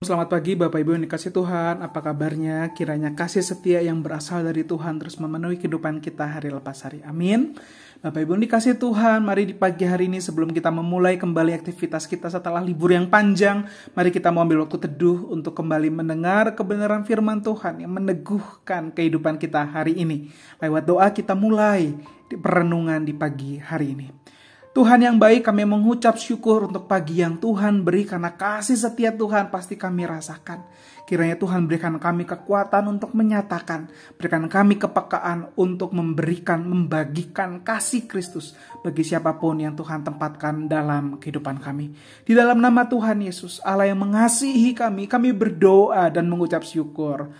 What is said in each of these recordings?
Selamat pagi Bapak Ibu yang dikasih Tuhan, apa kabarnya? Kiranya kasih setia yang berasal dari Tuhan terus memenuhi kehidupan kita hari lepas hari. Amin. Bapak Ibu yang dikasih Tuhan, mari di pagi hari ini sebelum kita memulai kembali aktivitas kita setelah libur yang panjang, mari kita mengambil waktu teduh untuk kembali mendengar kebenaran firman Tuhan yang meneguhkan kehidupan kita hari ini. Lewat doa kita mulai di perenungan di pagi hari ini. Tuhan yang baik, kami mengucap syukur untuk pagi yang Tuhan beri karena kasih setia Tuhan pasti kami rasakan. Kiranya Tuhan berikan kami kekuatan untuk menyatakan, berikan kami kepekaan untuk membagikan kasih Kristus bagi siapapun yang Tuhan tempatkan dalam kehidupan kami. Di dalam nama Tuhan Yesus, Allah yang mengasihi kami berdoa dan mengucap syukur.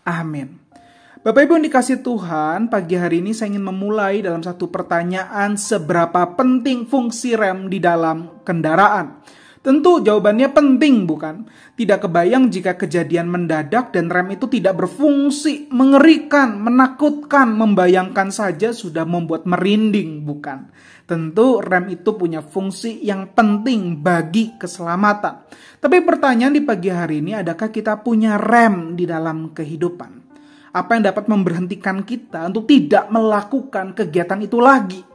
Amin. Bapak Ibu yang dikasih Tuhan, pagi hari ini saya ingin memulai dalam satu pertanyaan, seberapa penting fungsi rem di dalam kendaraan? Tentu jawabannya penting, bukan? Tidak kebayang jika kejadian mendadak dan rem itu tidak berfungsi, mengerikan, menakutkan, membayangkan saja sudah membuat merinding, bukan? Tentu rem itu punya fungsi yang penting bagi keselamatan. Tapi pertanyaan di pagi hari ini, adakah kita punya rem di dalam kehidupan? Apa yang dapat memberhentikan kita untuk tidak melakukan kegiatan itu lagi?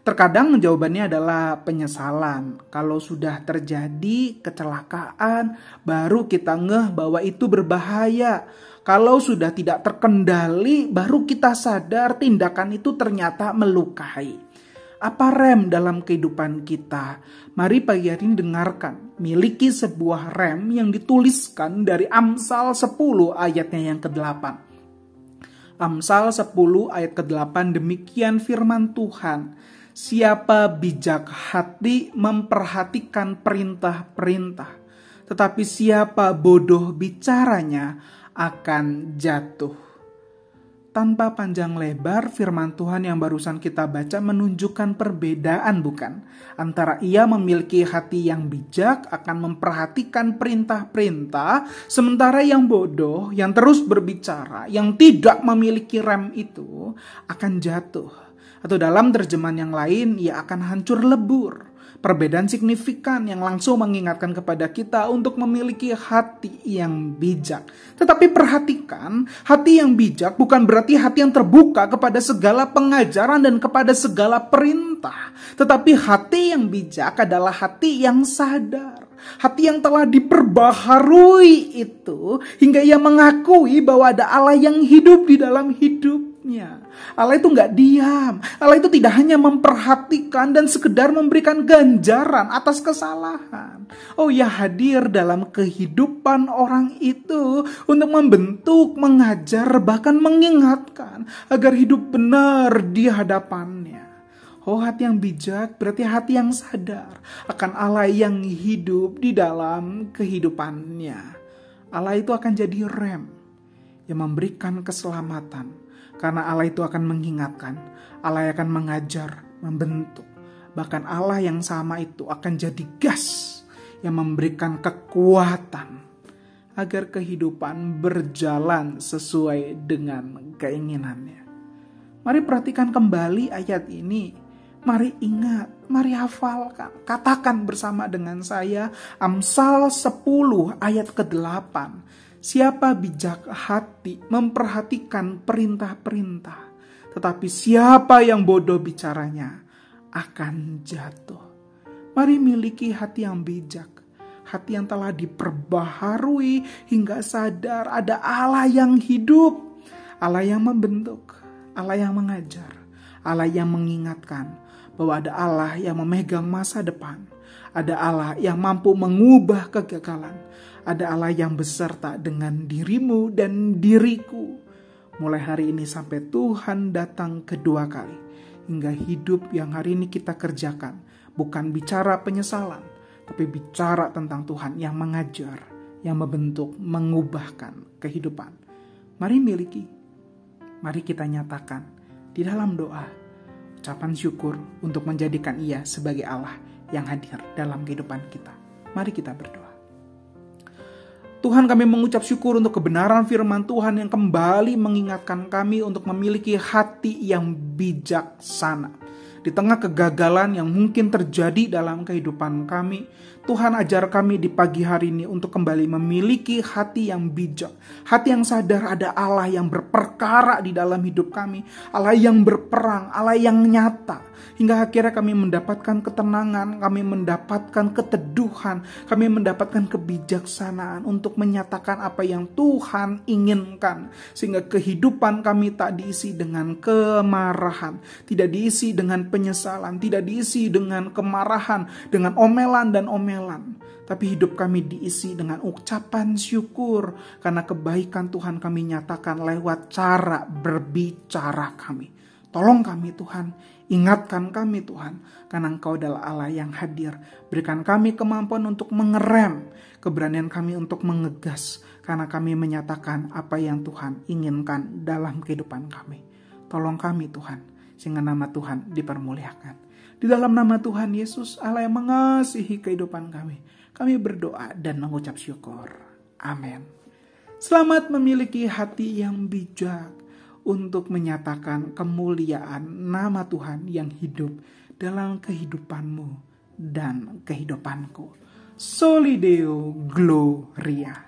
Terkadang jawabannya adalah penyesalan. Kalau sudah terjadi kecelakaan, baru kita ngeh bahwa itu berbahaya. Kalau sudah tidak terkendali, baru kita sadar tindakan itu ternyata melukai. Apa rem dalam kehidupan kita? Mari pagi hari ini dengarkan. Miliki sebuah rem yang dituliskan dari Amsal 10 ayatnya yang ke-8. Amsal 10 ayat ke-8, demikian firman Tuhan. Siapa bijak hati memperhatikan perintah-perintah, tetapi siapa bodoh bicaranya akan jatuh. Tanpa panjang lebar, firman Tuhan yang barusan kita baca menunjukkan perbedaan, bukan? Antara ia memiliki hati yang bijak akan memperhatikan perintah-perintah, sementara yang bodoh, yang terus berbicara, yang tidak memiliki rem itu akan jatuh. Atau dalam terjemahan yang lain, ia akan hancur lebur. Perbedaan signifikan yang langsung mengingatkan kepada kita untuk memiliki hati yang bijak. Tetapi perhatikan, hati yang bijak bukan berarti hati yang terbuka kepada segala pengajaran dan kepada segala perintah. Tetapi hati yang bijak adalah hati yang sadar. Hati yang telah diperbaharui itu hingga ia mengakui bahwa ada Allah yang hidup di dalam hidupnya. Allah itu nggak diam. Allah itu tidak hanya memperhatikan dan sekedar memberikan ganjaran atas kesalahan. Oh ya, hadir dalam kehidupan orang itu untuk membentuk, mengajar, bahkan mengingatkan agar hidup benar di hadapannya. Oh, hati yang bijak berarti hati yang sadar akan Allah yang hidup di dalam kehidupannya. Allah itu akan jadi rem yang memberikan keselamatan. Karena Allah itu akan mengingatkan, Allah akan mengajar, membentuk. Bahkan Allah yang sama itu akan jadi gas yang memberikan kekuatan agar kehidupan berjalan sesuai dengan keinginannya. Mari perhatikan kembali ayat ini. Mari ingat, mari hafalkan, katakan bersama dengan saya Amsal 10 ayat ke-8. Siapa bijak hati memperhatikan perintah-perintah, tetapi siapa yang bodoh bicaranya akan jatuh. Mari miliki hati yang bijak, hati yang telah diperbaharui hingga sadar ada Allah yang hidup, Allah yang membentuk, Allah yang mengajar, Allah yang mengingatkan bahwa ada Allah yang memegang masa depan. Ada Allah yang mampu mengubah kegagalan. Ada Allah yang beserta dengan dirimu dan diriku. Mulai hari ini sampai Tuhan datang kedua kali. Hingga hidup yang hari ini kita kerjakan. Bukan bicara penyesalan. Tapi bicara tentang Tuhan yang mengajar. Yang membentuk, mengubahkan kehidupan. Mari miliki. Mari kita nyatakan di dalam doa. Ucapan syukur untuk menjadikan Ia sebagai Allah yang hadir dalam kehidupan kita. Mari kita berdoa. Tuhan, kami mengucap syukur untuk kebenaran firman Tuhan yang kembali mengingatkan kami untuk memiliki hati yang bijaksana. di tengah kegagalan yang mungkin terjadi dalam kehidupan kami. Tuhan, ajar kami di pagi hari ini untuk kembali memiliki hati yang bijak, hati yang sadar ada Allah yang berperkara di dalam hidup kami, Allah yang berperang, Allah yang nyata, hingga akhirnya kami mendapatkan ketenangan, kami mendapatkan keteduhan, kami mendapatkan kebijaksanaan untuk menyatakan apa yang Tuhan inginkan, sehingga kehidupan kami tak diisi dengan kemarahan, tidak diisi dengan penyesalan, tidak diisi dengan kemarahan, dengan omelan dan omelan, tapi hidup kami diisi dengan ucapan syukur karena kebaikan Tuhan kami nyatakan lewat cara berbicara kami. Tolong kami Tuhan, ingatkan kami Tuhan, karena Engkau adalah Allah yang hadir. Berikan kami kemampuan untuk mengerem, keberanian kami untuk mengegas, karena kami menyatakan apa yang Tuhan inginkan dalam kehidupan kami. Tolong kami Tuhan, sehingga nama Tuhan dipermuliakan. Di dalam nama Tuhan Yesus, Allah yang mengasihi kehidupan kami berdoa dan mengucap syukur. Amin. Selamat memiliki hati yang bijak untuk menyatakan kemuliaan nama Tuhan yang hidup dalam kehidupanmu dan kehidupanku. Soli Deo Gloria.